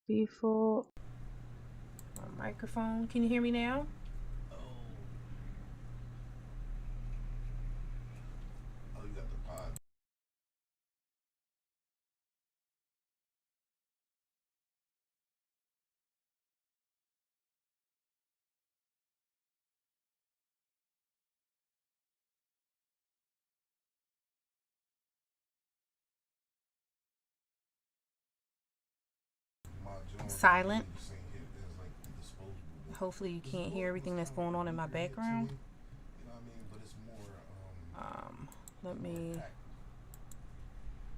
Default microphone. Can you hear me now? Oh, you got the pod. My joint, Silent. you saying here, there's like the disposable. Hopefully you This is can't what hear was everything that's kind of going on in my weaker hit to background. me. You know what I mean? But it's more, Um, it's let more me impactful.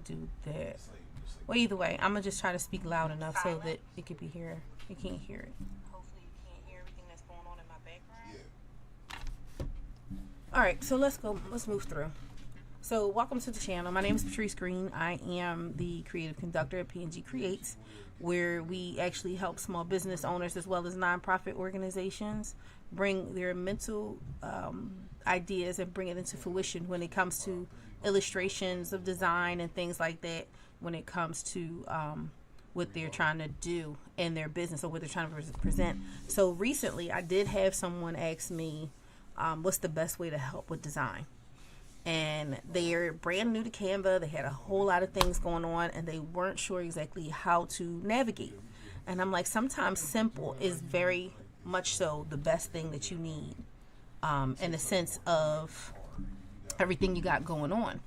do that. It's like Well, either way, I'm gonna just try to speak loud enough so that it could be here. You can't hear it. Hopefully you can't hear everything that's going on in my background. yeah. All right, so let's go. Let's move through. So, welcome to the channel. My name is Patrice Green. I am the creative conductor at PNG Creates, where we actually help small business owners as well as nonprofit organizations bring their mental ideas and bring it into fruition when it comes to illustrations of design and things like that. When it comes to what they're trying to do in their business or what they're trying to present. So recently, I did have someone ask me, what's the best way to help with design? And they're brand new to Canva. They had a whole lot of things going on and they weren't sure exactly how to navigate. And I'm like, sometimes simple is very much so the best thing that you need, in the sense of everything you got going on.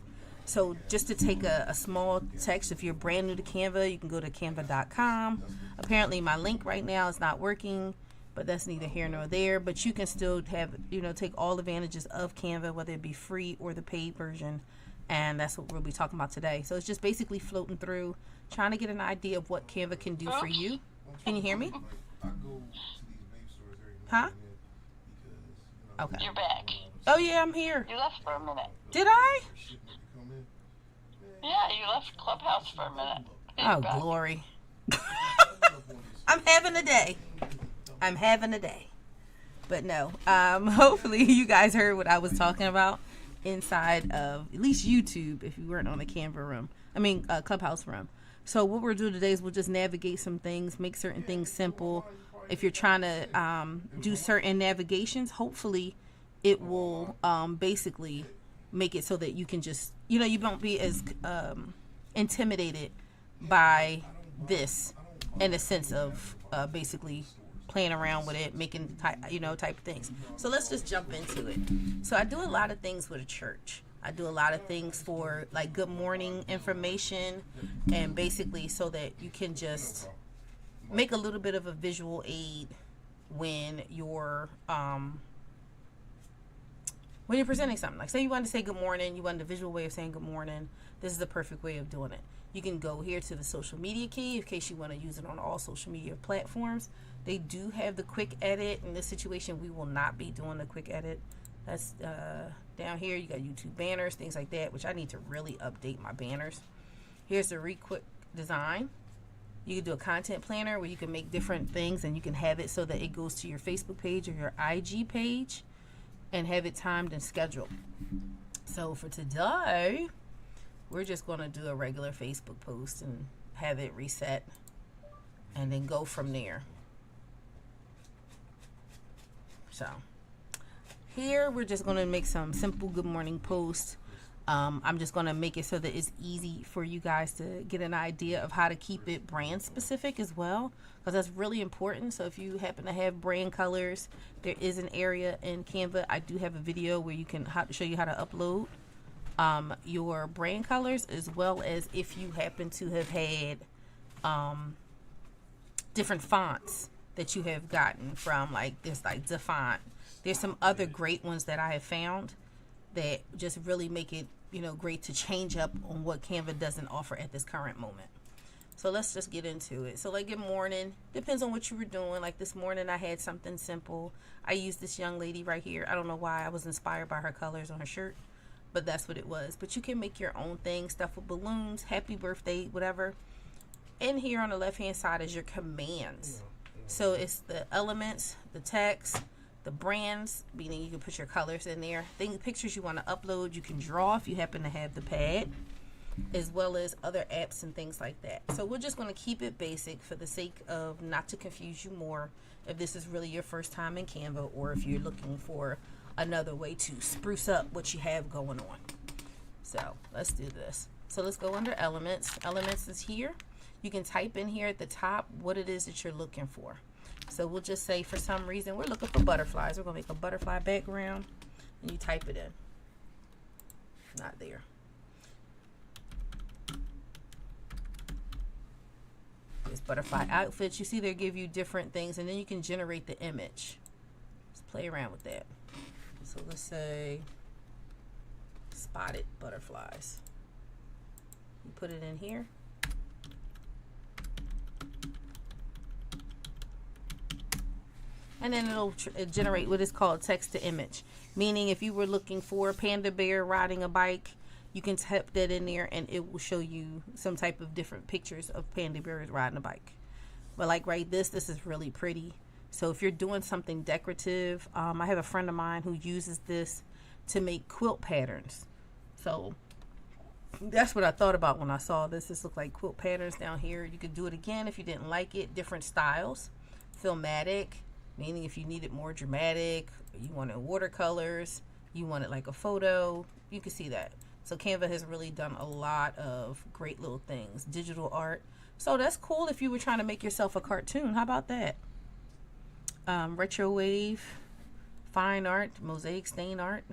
So just to take a small text, if you're brand new to Canva, you can go to canva.com. Apparently my link right now is not working, but that's neither here nor there. But you can still have, take all advantages of Canva, whether it be free or the paid version. And that's what we'll be talking about today. So it's just basically floating through, trying to get an idea of what Canva can do for you. Can you hear me? I go to these vape stores every Huh? now and then because, Okay. You're back. Oh, yeah, I'm here. You left for a minute. Did I? shipment to come in. Yeah, you left Clubhouse for a minute. Oh, You're back. glory. I'm having a day. I'm having a day. But no, hopefully you guys heard what I was talking about inside of at least YouTube if you weren't on the Canva room. Clubhouse room. So what we'll do today is we'll just navigate some things, make certain things simple. If you're trying to do certain navigations, hopefully it will basically make it so that you can just, you won't be as intimidated by this in the sense of basically playing around with it, making type of things. So let's just jump into it. So I do a lot of things with a church. I do a lot of things for like good morning information, and basically so that you can just make a little bit of a visual aid when you're presenting something. Like say you want to say good morning, you want a visual way of saying good morning. This is the perfect way of doing it. You can go here to the social media key in case you want to use it on all social media platforms. They do have the quick edit. In this situation, we will not be doing the quick edit. That's down here. You got YouTube banners, things like that, which I need to really update my banners. Here's the quick design. You can do a content planner where you can make different things and you can have it so that it goes to your Facebook page or your IG page and have it timed and scheduled. So for today, we're just going to do a regular Facebook post and have it reset and then go from there. So here we're just going to make some simple good morning posts. I'm just going to make it so that it's easy for you guys to get an idea of how to keep it brand specific as well, because that's really important. So if you happen to have brand colors, there is an area in Canva. I do have a video where you can show you how to upload your brand colors, as well as if you happen to have had different fonts that you have gotten from, like this, like the font. There's some other great ones that I have found that just really make it great to change up on what Canva doesn't offer at this current moment. So let's just get into it. So like good morning, depends on what you were doing. Like this morning I had something simple. I used this young lady right here. I don't know why, I was inspired by her colors on her shirt, but that's what it was. But you can make your own thing, stuff with balloons, happy birthday, whatever. And here on the left hand side is your commands. So it's the elements, the text, the brands, meaning you can put your colors in there. Pictures you want to upload, you can draw if you happen to have the pad. as well as other apps and things like that. So we're just going to keep it basic for the sake of not to confuse you more if this is really your first time in Canva, or if you're looking for another way to spruce up what you have going on. So let's do this. So let's go under elements. Elements is here. You can type in here at the top what it is that you're looking for. So we'll just say for some reason we're looking for butterflies. We're going to make a butterfly background, and you type it in. Not there. There's butterfly outfits. You see they give you different things, and then you can generate the image. Let's play around with that. So let's say spotted butterflies. You put it in here. And then it'll generate what is called text to image. Meaning if you were looking for a panda bear riding a bike, you can type that in there and it will show you some type of different pictures of panda bears riding a bike. But like this is really pretty. So if you're doing something decorative, I have a friend of mine who uses this to make quilt patterns. So that's what I thought about when I saw this. This looked like quilt patterns down here. You could do it again if you didn't like it. Different styles. Filmatic, meaning if you need it more dramatic, you want it watercolors, you want it like a photo, you can see that. So Canva has really done a lot of great little things. Digital art. So that's cool if you were trying to make yourself a cartoon. How about that? Retro wave, fine art, mosaic stain art.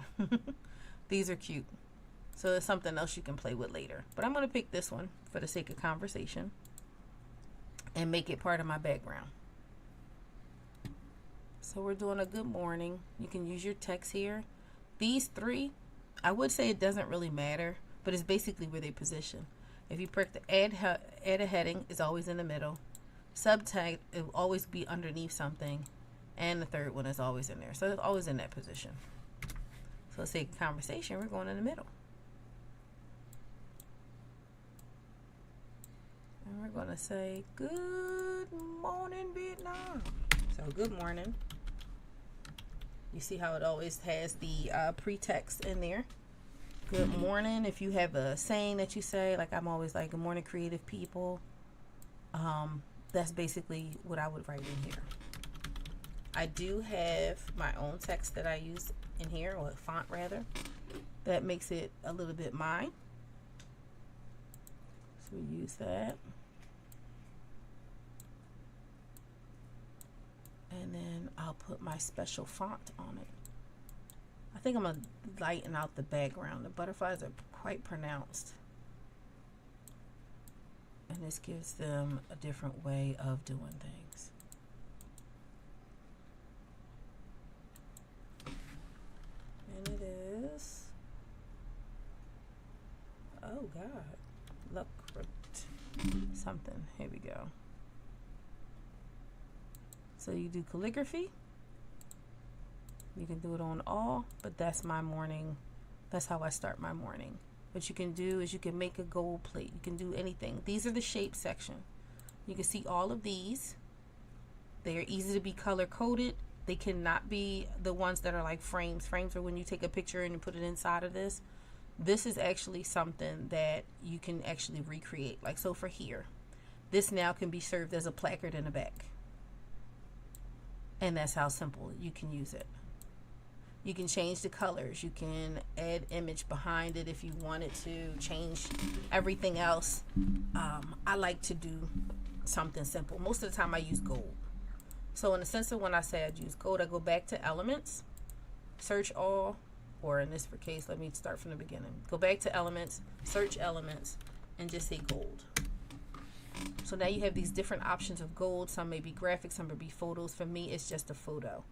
These are cute. So there's something else you can play with later. But I'm going to pick this one for the sake of conversation and make it part of my background. So we're doing a good morning. You can use your text here. These three, I would say it doesn't really matter, but it's basically where they position. If you pick the add a heading, it's always in the middle. Subtag, it will always be underneath something. And the third one is always in there. So it's always in that position. So let's say conversation, we're going in the middle. And we're going to say, good morning, Vietnam. So good morning. You see how it always has the pretext in there. Good morning. If you have a saying that you say, like I'm always like, good morning, creative people. That's basically what I would write in here. I do have my own text that I use in here, or font rather, that makes it a little bit mine. So we use that. And then I'll put my special font on it. I think I'm going to lighten out the background. The butterflies are quite pronounced. And this gives them a different way of doing things. And it is, oh God, look, something. Here we go. So you do calligraphy. You can do it on all, but that's my morning. That's how I start my morning. What you can do is you can make a gold plate. You can do anything. These are the shape section. You can see all of these. They are easy to be color coded. They cannot be the ones that are like frames. Frames are when you take a picture and you put it inside of this. This is actually something that you can actually recreate. Like so for here, this now can be served as a placard in the back. And that's how simple you can use it. You can change the colors. You can add image behind it if you wanted to, change everything else. I like to do something simple. Most of the time I use gold. So in the sense of when I say I'd use gold, I go back to elements, search all, or in this case, let me start from the beginning. Go back to elements, search elements, and just say gold. So now you have these different options of gold. Some may be graphics, some may be photos. For me, it's just a photo.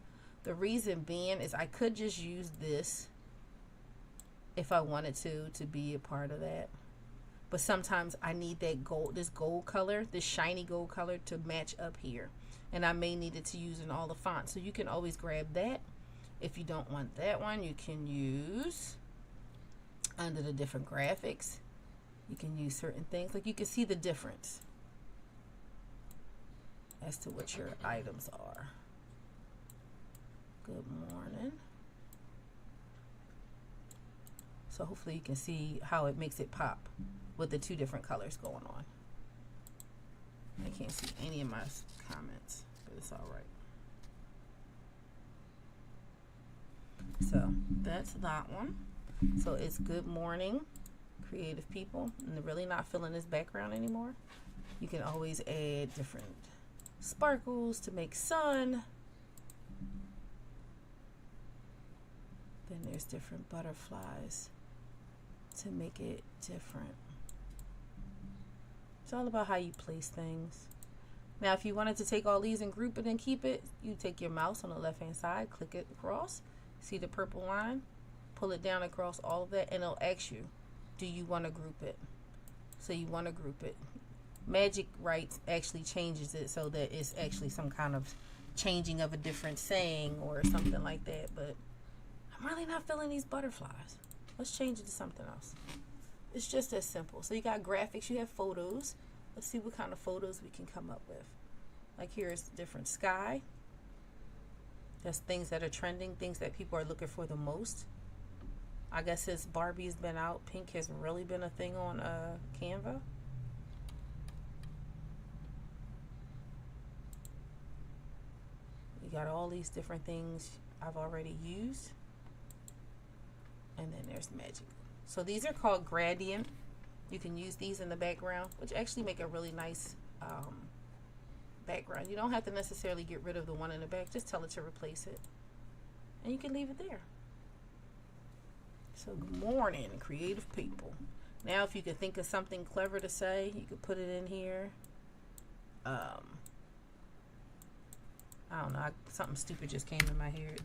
The reason being is I could just use this if I wanted to be a part of that. But sometimes I need that gold, this gold color, this shiny gold color to match up here. And I may need it to use in all the fonts. So you can always grab that. If you don't want that one, you can use under the different graphics. You can use certain things. Like you can see the difference as to what your items are. Good morning. So hopefully you can see how it makes it pop with the two different colors going on. I can't see any of my comments, but it's all right. So that's that one. So it's good morning, creative people, and they're really not feeling this background anymore. You can always add different sparkles to make sun. Then there's different butterflies to make it different. It's all about how you place things. Now, if you wanted to take all these and group it and keep it, you take your mouse on the left hand side, click it across, see the purple line, pull it down across all of that, and it'll ask you, do you want to group it? So you want to group it. Magic Writes actually changes it so that it's actually some kind of changing of a different saying or something like that, but I'm really not feeling these butterflies. Let's change it to something else. It's just as simple. So you got graphics, you have photos. Let's see what kind of photos we can come up with. Like here's different sky. That's things that are trending, things that people are looking for the most. I guess since Barbie's been out, pink has really been a thing on Canva. You got all these different things I've already used. And then there's magic. So these are called gradient. You can use these in the background, which actually make a really nice background. You don't have to necessarily get rid of the one in the back. Just tell it to replace it. And you can leave it there. So good morning, creative people. Now if you could think of something clever to say, you could put it in here. I don't know. Something stupid just came in my head.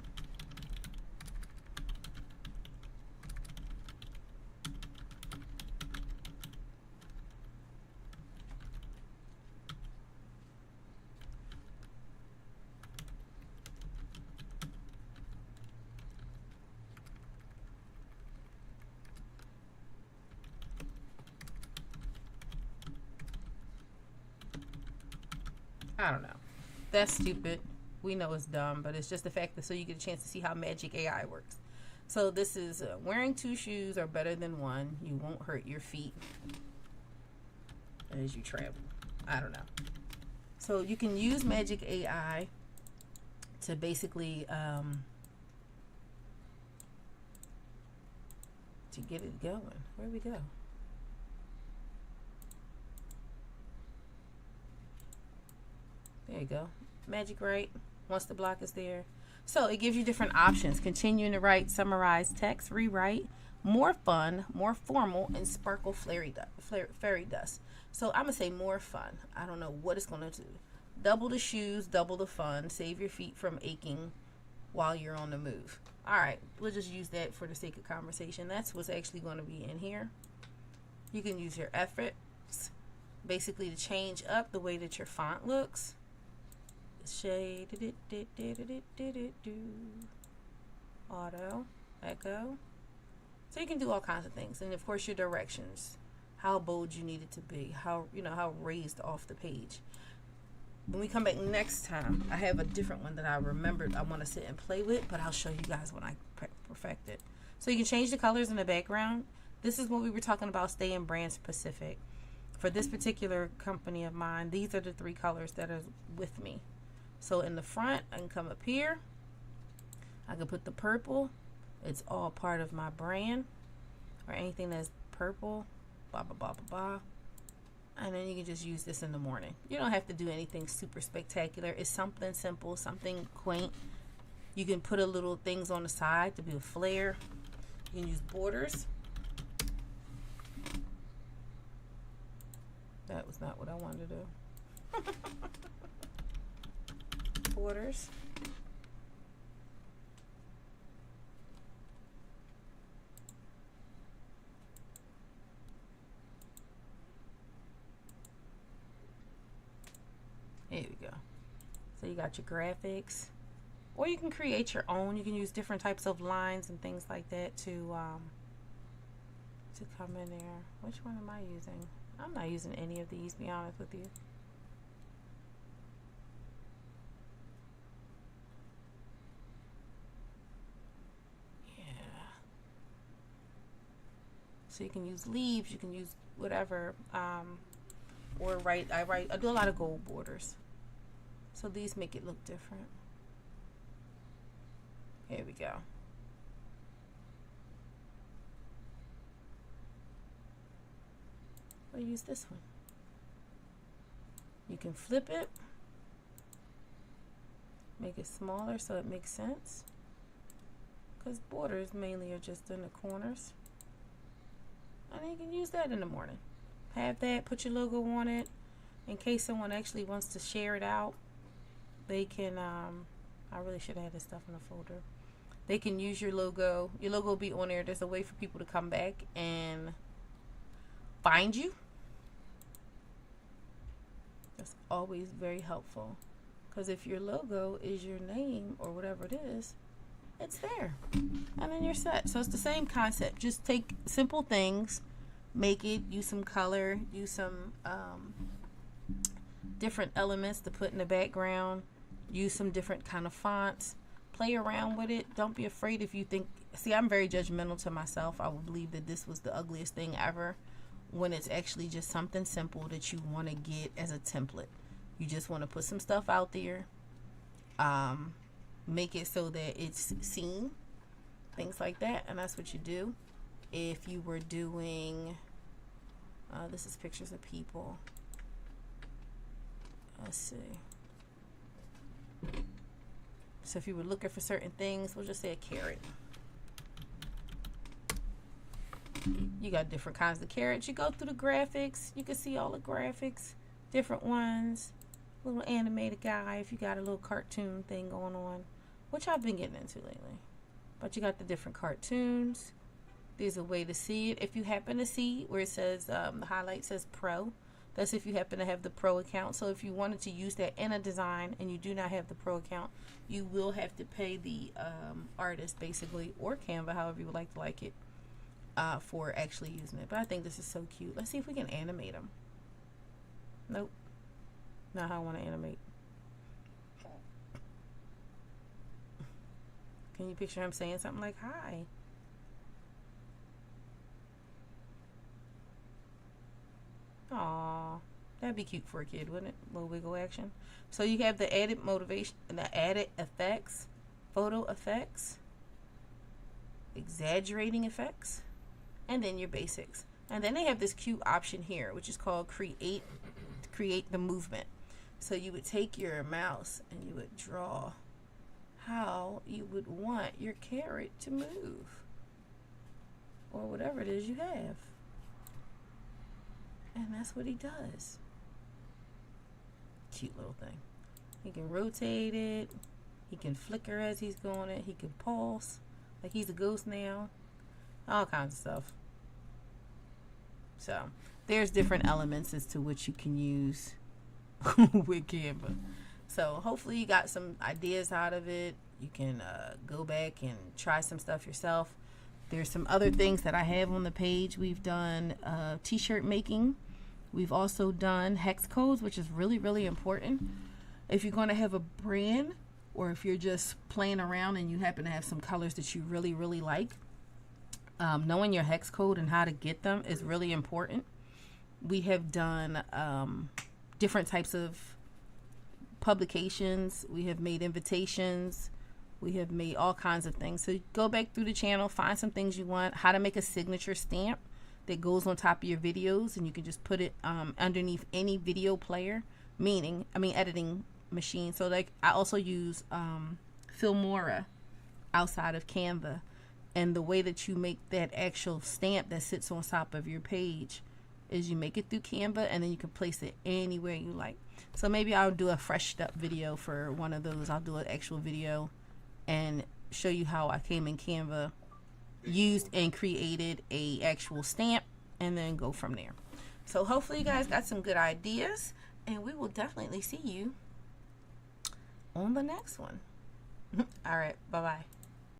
I don't know. That's stupid. We know it's dumb, but it's just the fact that so you get a chance to see how Magic AI works. So this is wearing 2 shoes are better than 1. You won't hurt your feet as you travel. I don't know. So you can use Magic AI to basically to get it going. Where we go? There you go. Magic Write. Once the block is there. So it gives you different options. Continuing to write, summarize text, rewrite, more fun, more formal, and sparkle fairy dust. So I'm going to say more fun. I don't know what it's going to do. Double the shoes, double the fun. Save your feet from aching while you're on the move. All right. We'll just use that for the sake of conversation. That's what's actually going to be in here. You can use your efforts basically to change up the way that your font looks. Shade, auto, echo. So you can do all kinds of things, and of course your directions, how bold you need it to be, how how raised off the page. When we come back next time, I have a different one that I remembered I want to sit and play with, but I'll show you guys when I perfect it. So you can change the colors in the background. This is what we were talking about, staying brand specific. For this particular company of mine, these are the 3 colors that are with me. So in the front, I can come up here. I can put the purple. It's all part of my brand. Or anything that's purple. Blah, blah, blah, blah, blah. And then you can just use this in the morning. You don't have to do anything super spectacular. It's something simple, something quaint. You can put a little things on the side to be a flair. You can use borders. That was not what I wanted to do. Borders. There we go. So you got your graphics, or you can create your own. You can use different types of lines and things like that to come in there. Which one am I using? I'm not using any of these, to be honest with you. Yeah. So you can use leaves, you can use whatever, or I do a lot of gold borders. So these make it look different. Here we go. I'll use this one. You can flip it, make it smaller so it makes sense, because borders mainly are just in the corners. And then you can use that in the morning. Have that, put your logo on it, in case someone actually wants to share it out. They can, I really should have had this stuff in a folder. They can use your logo. Your logo will be on there. There's a way for people to come back and find you. That's always very helpful, because if your logo is your name or whatever it is, it's there, and then you're set. So it's the same concept. Just take simple things, make it, use some color, use some different elements to put in the background, use some different kind of fonts, play around with it. Don't be afraid if you think, see, I'm very judgmental to myself. I would believe that this was the ugliest thing ever, when it's actually just something simple that you want to get as a template. You just want to put some stuff out there, make it so that it's seen, things like that, and that's what you do. If you were doing, this is pictures of people. Let's see. So if you were looking for certain things, we'll just say a carrot. You got different kinds of carrots. You go through the graphics. You can see all the graphics, different ones. Little animated guy if you got a little cartoon thing going on, which I've been getting into lately. But you got the different cartoons. There's a way to see it. If you happen to see where it says, the highlight says Pro, that's if you happen to have the Pro account. So if you wanted to use that in a design and you do not have the Pro account, you will have to pay the artist, basically, or Canva, however you would like it, for actually using it. But I think this is so cute. Let's see if we can animate them. Nope. Not how I want to animate. Can you picture him saying something like, hi? Aww. That'd be cute for a kid, wouldn't it? A little wiggle action. So you have the added motivation, the added effects, photo effects, exaggerating effects, and then your basics. And then they have this cute option here, which is called create the movement. So you would take your mouse and you would draw how you would want your carrot to move, or whatever it is you have. And that's what he does. Cute little thing. He can rotate it. He can flicker as he's going it. He can pulse like he's a ghost now. All kinds of stuff. So there's different elements as to which you can use with Canva. So hopefully you got some ideas out of it. You can go back and try some stuff yourself. There's some other things that I have on the page. We've done t-shirt making. We've also done hex codes, which is really, really important. If you're going to have a brand, or if you're just playing around and you happen to have some colors that you really, really like, knowing your hex code and how to get them is really important. We have done different types of publications. We have made invitations. We have made all kinds of things. So go back through the channel, find some things you want, how to make a signature stamp that goes on top of your videos, and you can just put it underneath any video player, editing machine. So like I also use Filmora outside of Canva, and the way that you make that actual stamp that sits on top of your page is you make it through Canva, and then you can place it anywhere you like. So maybe I'll do a freshed up video for one of those. I'll do an actual video and show you how I came in Canva, used and created a actual stamp, and then go from there. So hopefully you guys got some good ideas, and we will definitely see you on the next one. All right, bye-bye.